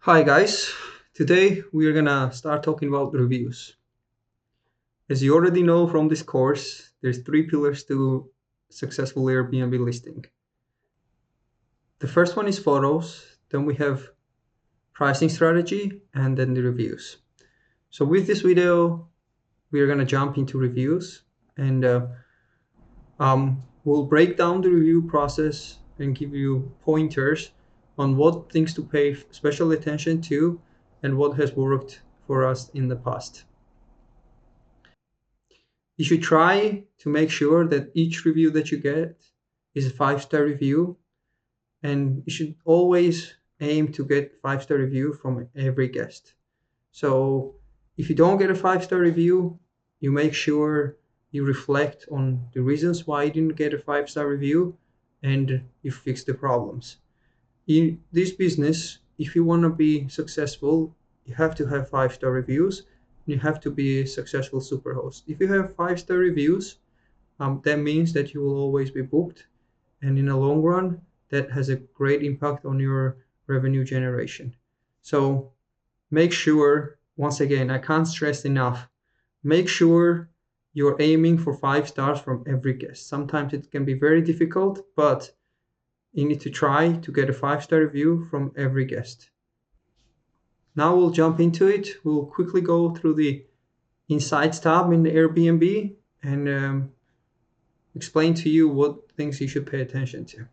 Hi guys, today we are gonna start talking about reviews. As you already know from this course, there's three pillars to successful Airbnb listing. The first one is photos, then we have pricing strategy, and then the reviews. So with this video, we are gonna jump into reviews and we'll break down the review process and give you pointers on what things to pay special attention to and what has worked for us in the past. You should try to make sure that each review that you get is a 5-star review, and you should always aim to get 5-star review from every guest. So if you don't get a 5-star review, you make sure you reflect on the reasons why you didn't get a 5-star review and you fix the problems. In this business, if you want to be successful, you have to have 5-star reviews. You have to be a successful superhost. If you have 5-star reviews, that means that you will always be booked, and in the long run, that has a great impact on your revenue generation. So make sure, once again, I can't stress enough, make sure you're aiming for 5 stars from every guest. Sometimes it can be very difficult, but you need to try to get a 5-star review from every guest. Now we'll jump into it. We'll quickly go through the Insights tab in the Airbnb and explain to you what things you should pay attention to.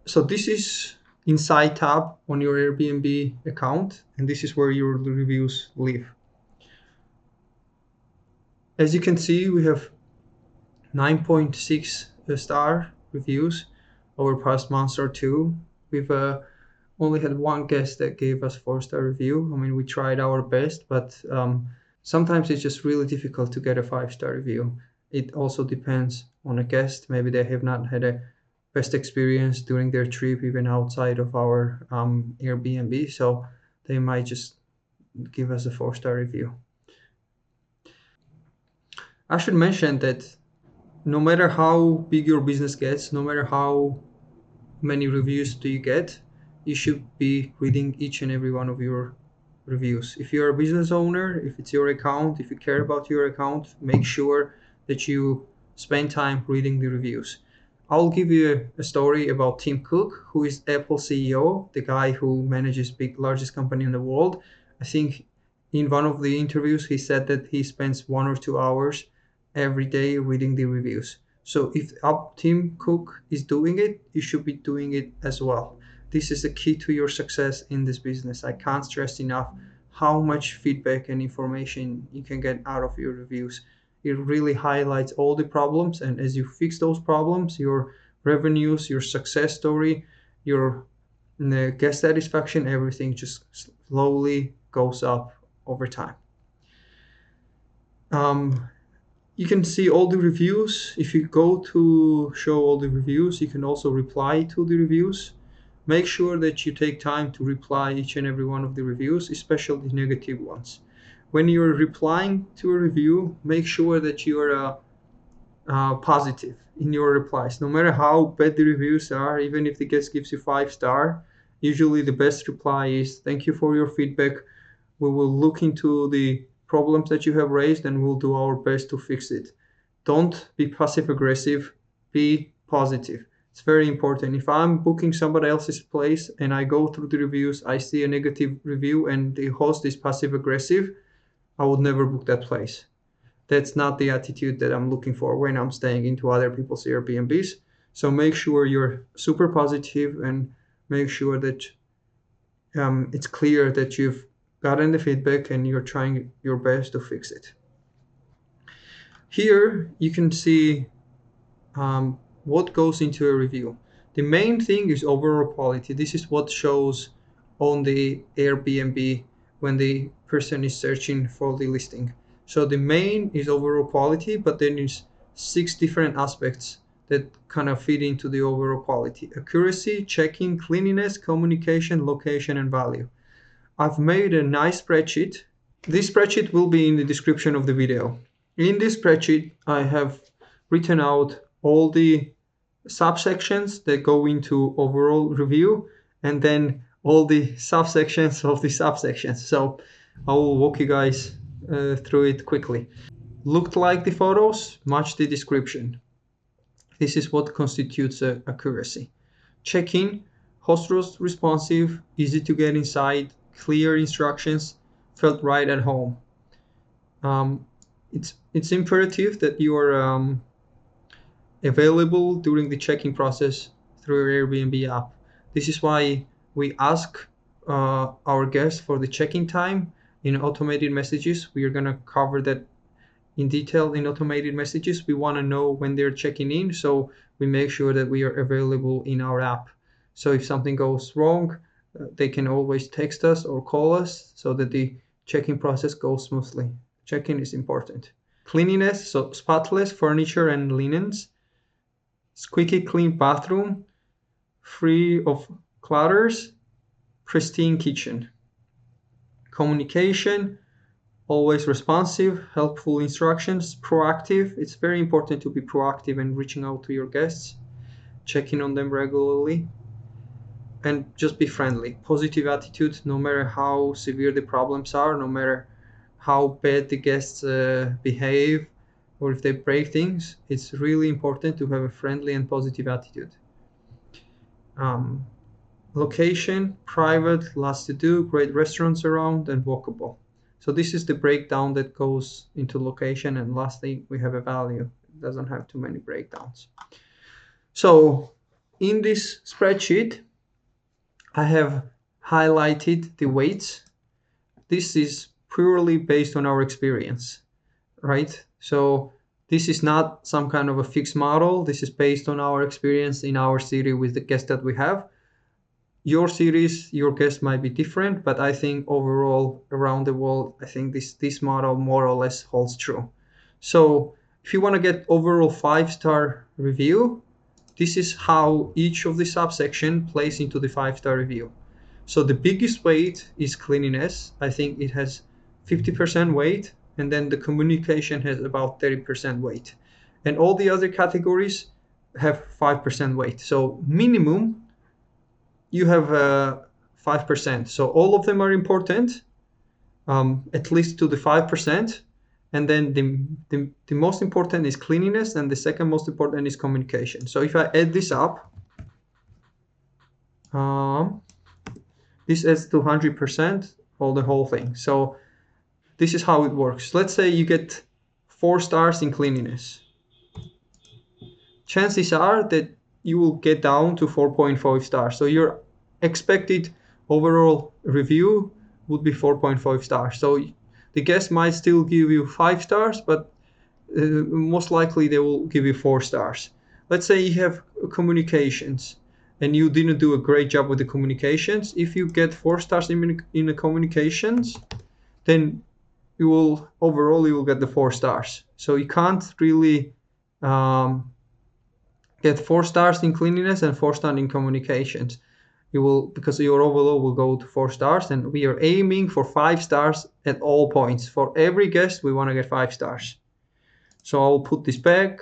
So this is Insight tab on your Airbnb account, and this is where your reviews live. As you can see, we have 9.6 star reviews over past months or two. We've only had one guest that gave us 4-star review. I mean, we tried our best, but sometimes it's just really difficult to get a 5-star review. It also depends on a guest. Maybe they have not had a best experience during their trip, even outside of our Airbnb, so they might just give us a 4-star review. I should mention that no matter how big your business gets, no matter how many reviews do you get, you should be reading each and every one of your reviews. If you're a business owner, if it's your account, if you care about your account, make sure that you spend time reading the reviews. I'll give you a story about Tim Cook, who is Apple CEO, the guy who manages largest company in the world. I think in one of the interviews he said that he spends 1 or 2 hours every day reading the reviews. So if Tim Cook is doing it, you should be doing it as well. This is the key to your success in this business. I can't stress enough how much feedback and information you can get out of your reviews. It really highlights all the problems, and as you fix those problems, your revenues, your success story, your guest satisfaction, everything just slowly goes up over time. You can see all the reviews. If you go to show all the reviews, you can also reply to the reviews. Make sure that you take time to reply each and every one of the reviews, especially the negative ones. When you're replying to a review, make sure that you're positive in your replies. No matter how bad the reviews are, even if the guest gives you 5-star, usually the best reply is, "Thank you for your feedback. We will look into the problems that you have raised and we'll do our best to fix it." Don't be passive aggressive, be positive. It's very important. If I'm booking somebody else's place and I go through the reviews, I see a negative review and the host is passive aggressive, I would never book that place. That's not the attitude that I'm looking for when I'm staying into other people's Airbnbs. So make sure you're super positive and make sure that it's clear that you've gotten the feedback and you're trying your best to fix it. Here you can see what goes into a review. The main thing is overall quality. This is what shows on the Airbnb when the person is searching for the listing. So the main is overall quality, but then there's 6 different aspects that kind of fit into the overall quality: accuracy, checking, cleanliness, communication, location, and value. I've made a nice spreadsheet. This spreadsheet will be in the description of the video. In this spreadsheet, I have written out all the subsections that go into overall review, and then all the subsections of the subsections. So I will walk you guys through it quickly. Looked like the photos, match the description. This is what constitutes accuracy. Check-in, host was responsive, easy to get inside, clear instructions, felt right at home. Um, it's imperative that you are available during the check-in process through your Airbnb app. This is why we ask our guests for the check-in time in automated messages. We are going to cover that in detail in automated messages. We want to know when they're checking in, so we make sure that we are available in our app. So if something goes wrong, they can always text us or call us so that the check-in process goes smoothly. Check-in is important. Cleanliness, so spotless furniture and linens, squeaky clean bathroom, free of clutters, pristine kitchen. Communication, always responsive, helpful instructions, proactive. It's very important to be proactive in reaching out to your guests, checking on them regularly, and just be friendly. Positive attitude, no matter how severe the problems are, no matter how bad the guests behave, or if they break things, it's really important to have a friendly and positive attitude. Um, Location, private, lots to do, great restaurants around, and walkable. So this is the breakdown that goes into location. And lastly, we have a value. It doesn't have too many breakdowns. So in this spreadsheet, I have highlighted the weights. This is purely based on our experience, right? So this is not some kind of a fixed model. This is based on our experience in our city with the guests that we have. Your cities, your guests might be different, but I think overall around the world, I think this model more or less holds true. So if you want to get overall 5-star review, this is how each of the subsection plays into the 5-star review. So the biggest weight is cleanliness. I think it has 50% weight, and then the communication has about 30% weight. And all the other categories have 5% weight. So minimum, you have 5%. So all of them are important, at least to the 5%. And then the most important is cleanliness, and the second most important is communication. So if I add this up, this adds to 100% for the whole thing. So this is how it works. Let's say you get 4 stars in cleanliness. Chances are that you will get down to 4.5 stars. So your expected overall review would be 4.5 stars. So the guest might still give you 5 stars, but most likely they will give you 4 stars. Let's say you have communications and you didn't do a great job with the communications. If you get 4 stars in the communications, then you will get the 4 stars. So you can't really get 4 stars in cleanliness and 4 stars in communications. You will, because your overall will go to 4 stars, and we are aiming for 5 stars at all points. For every guest, we want to get 5 stars. So I'll put this back.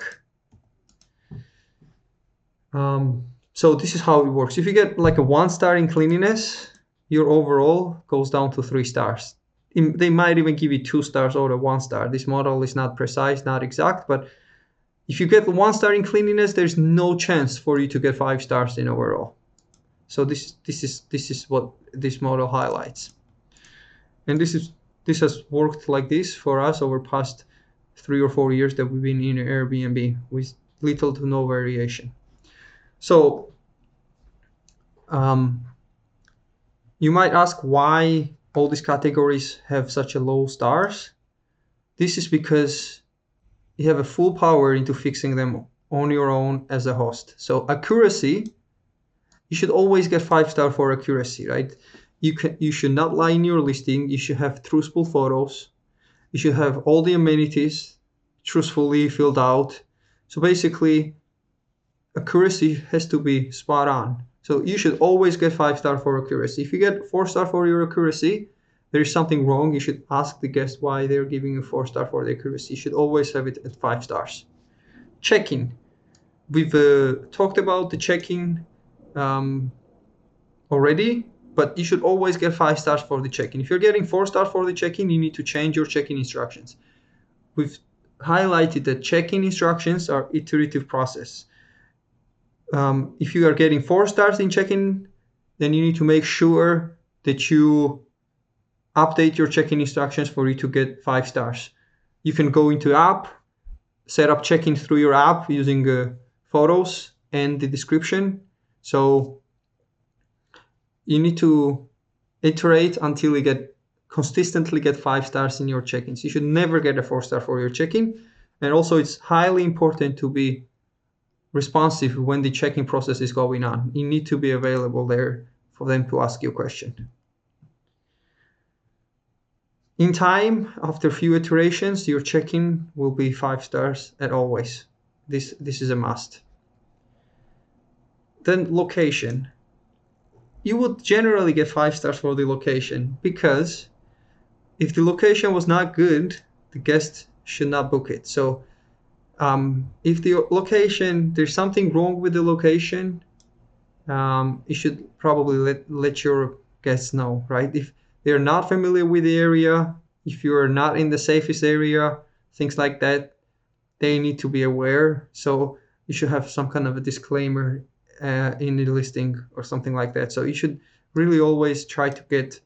So this is how it works. If you get like a 1 star in cleanliness, your overall goes down to 3 stars. They might even give you 2 stars or a 1 star. This model is not precise, not exact, but if you get 1 star in cleanliness, there's no chance for you to get 5 stars in overall. So this is what this model highlights. And this has worked like this for us over past 3 or 4 years that we've been in Airbnb with little to no variation. So you might ask why all these categories have such a low stars. This is because you have a full power into fixing them on your own as a host. So accuracy, you should always get 5 star for accuracy, right? You should not lie in your listing. You should have truthful photos. You should have all the amenities truthfully filled out. So basically, accuracy has to be spot on. So you should always get 5 star for accuracy. If you get 4 star for your accuracy, there is something wrong. You should ask the guest why they're giving you 4 star for the accuracy. You should always have it at 5 stars. Check-in. We've talked about the check-in already, but you should always get 5 stars for the check-in. If you're getting 4 stars for the check-in, you need to change your check-in instructions. We've highlighted that check-in instructions are iterative process. If you are getting 4 stars in check-in, then you need to make sure that you update your check-in instructions for you to get 5 stars. You can go into app, set up check-in through your app using photos and the description. So you need to iterate until you consistently get 5 stars in your check-ins. You should never get a 4 star for your check-in. And also it's highly important to be responsive when the check-in process is going on. You need to be available there for them to ask you a question. In time, after a few iterations, your check-in will be 5 stars as always. This is a must. Then location. You would generally get 5 stars for the location, because if the location was not good, the guest should not book it. So if the location, there's something wrong with the location, you should probably let your guests know, right? If they're not familiar with the area, if you're not in the safest area, things like that, they need to be aware. So you should have some kind of a disclaimer in the listing or something like that. So you should really always try to get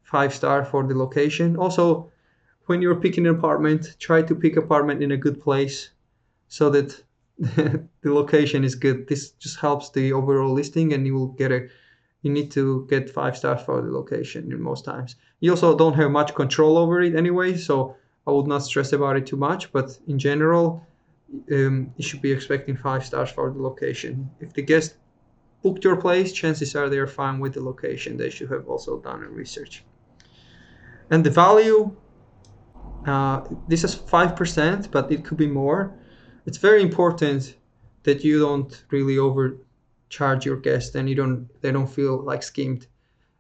5 star for the location. Also, when you're picking an apartment, try to pick apartment in a good place so that the location is good. This just helps the overall listing, and you need to get 5 stars for the location in most times. You also don't have much control over it anyway, so I would not stress about it too much, but in general, you should be expecting 5 stars for the location. If the guest booked your place, chances are they're fine with the location. They should have also done a research. And the value, this is 5%, but it could be more. It's very important that you don't really overcharge your guests and they don't feel like schemed.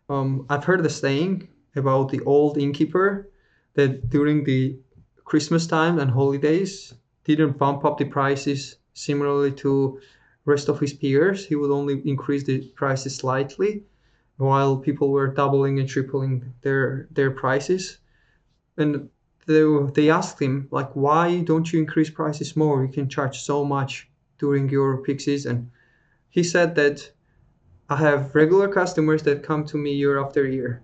I've heard the saying about the old innkeeper that during the Christmas time and holidays didn't bump up the prices similarly to rest of his peers. He would only increase the prices slightly while people were doubling and tripling their prices. And they asked him, like, why don't you increase prices more? You can charge so much during your peak season. He said that I have regular customers that come to me year after year.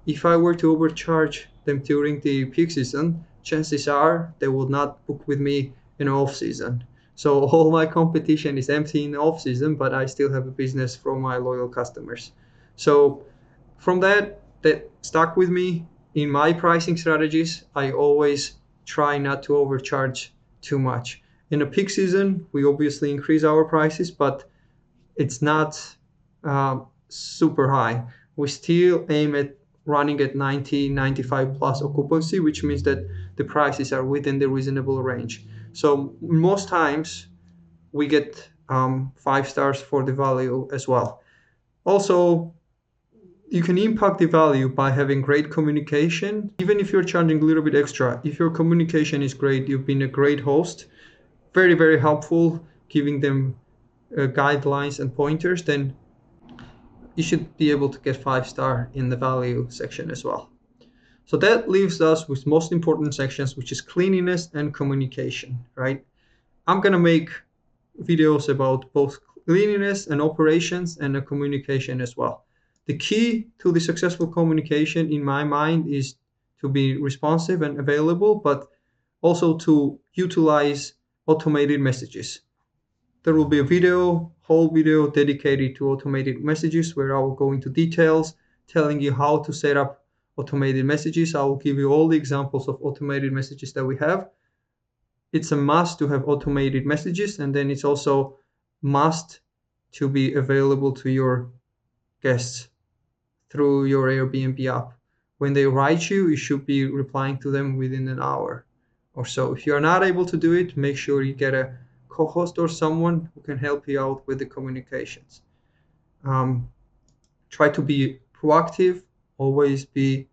If I were to overcharge them during the peak season, chances are they will not book with me in off season. So all my competition is empty in off season, but I still have a business from my loyal customers. So from that stuck with me in my pricing strategies. I always try not to overcharge too much. In a peak season, we obviously increase our prices, but it's not super high. We still aim at running at 90, 95 plus occupancy, which means that the prices are within the reasonable range. So most times we get 5 stars for the value as well. Also, you can impact the value by having great communication. Even if you're charging a little bit extra, if your communication is great, you've been a great host, very, very helpful, giving them guidelines and pointers, then you should be able to get 5 star in the value section as well. So that leaves us with most important sections, which is cleanliness and communication, right? I'm gonna make videos about both cleanliness and operations and the communication as well. The key to the successful communication in my mind is to be responsive and available, but also to utilize automated messages. There will be a whole video dedicated to automated messages where I will go into details telling you how to set up automated messages. I will give you all the examples of automated messages that we have. It's a must to have automated messages, and then it's also must to be available to your guests through your Airbnb app. When they write you, you should be replying to them within an hour or so. If you are not able to do it, make sure you get a co-host or someone who can help you out with the communications. Try to be proactive, always be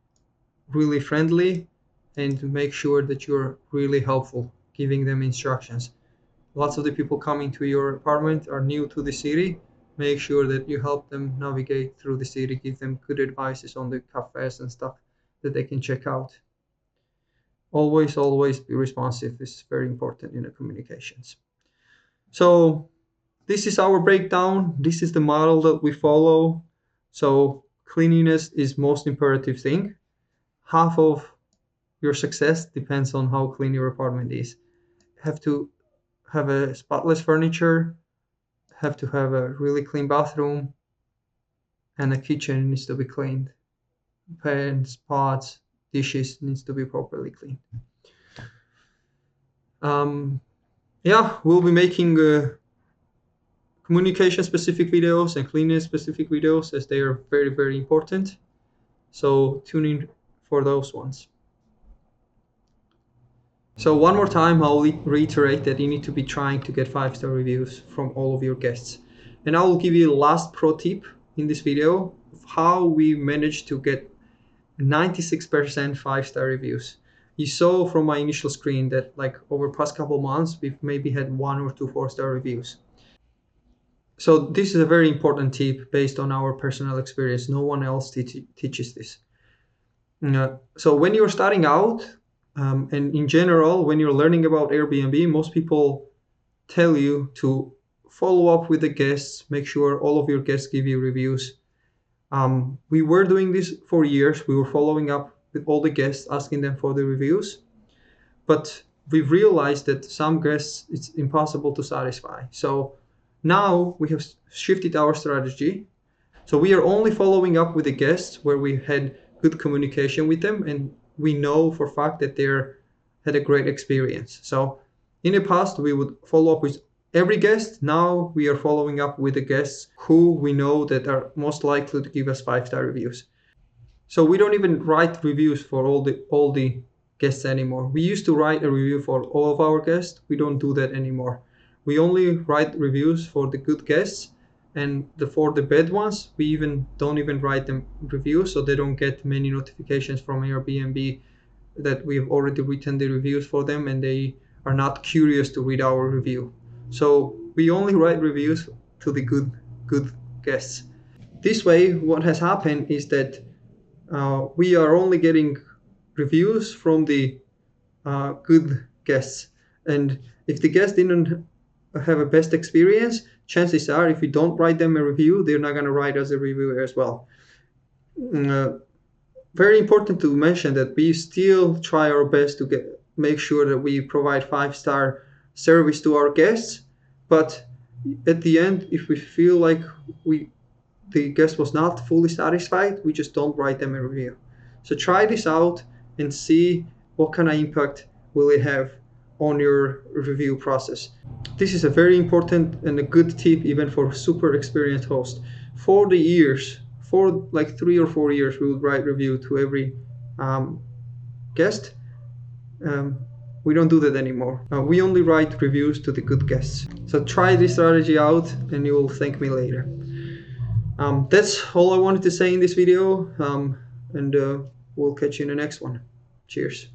really friendly, and to make sure that you're really helpful, giving them instructions. lots of the people coming to your apartment are new to the city. Make sure that you help them navigate through the city, give them good advices on the cafes and stuff that they can check out. Always be responsive is very important in the communications. So this is our breakdown. This is the model that we follow. So cleanliness is most imperative thing. Half of your success depends on how clean your apartment is. Have to have a spotless furniture, have to have a really clean bathroom, and the kitchen needs to be cleaned. Pans, pots, dishes needs to be properly cleaned. Um, yeah, we'll be making communication specific videos and cleanliness specific videos as they are very important. So tune in for those ones. So one more time, I'll reiterate that you need to be trying to get 5-star reviews from all of your guests. And I will give you the last pro tip in this video of how we managed to get 96% 5-star reviews. You saw from my initial screen that like over past couple months, we've maybe had 1 or 2 4-star reviews. So this is a very important tip based on our personal experience. No one else teaches this. So when you're starting out, and in general, when you're learning about Airbnb, most people tell you to follow up with the guests, make sure all of your guests give you reviews. We were doing this for years. We were following up with all the guests, asking them for the reviews. But we've realized that some guests, it's impossible to satisfy. So now we have shifted our strategy. So we are only following up with the guests where we had good communication with them and we know for a fact that they had a great experience. So in the past, we would follow up with every guest. Now we are following up with the guests who we know that are most likely to give us 5-star reviews. So we don't even write reviews for all the guests anymore. We used to write a review for all of our guests. We don't do that anymore. We only write reviews for the good guests, and for the bad ones, we don't even write them reviews, so they don't get many notifications from Airbnb that we've already written the reviews for them, and they are not curious to read our review. So we only write reviews to the good guests. This way, what has happened is that we are only getting reviews from the good guests, and if the guest didn't have a best experience, chances are if we don't write them a review, they're not going to write us a review as well. Very important to mention that we still try our best to make sure that we provide 5-star service to our guests, but at the end, if we feel like the guest was not fully satisfied, we just don't write them a review. So try this out and see what kind of impact will it have on your review process. This is a very important and a good tip even for super experienced hosts. For like 3 or 4 years, we would write review to every guest. We don't do that anymore. We only write reviews to the good guests. So try this strategy out and you will thank me later. That's all I wanted to say in this video, and we'll catch you in the next one. Cheers.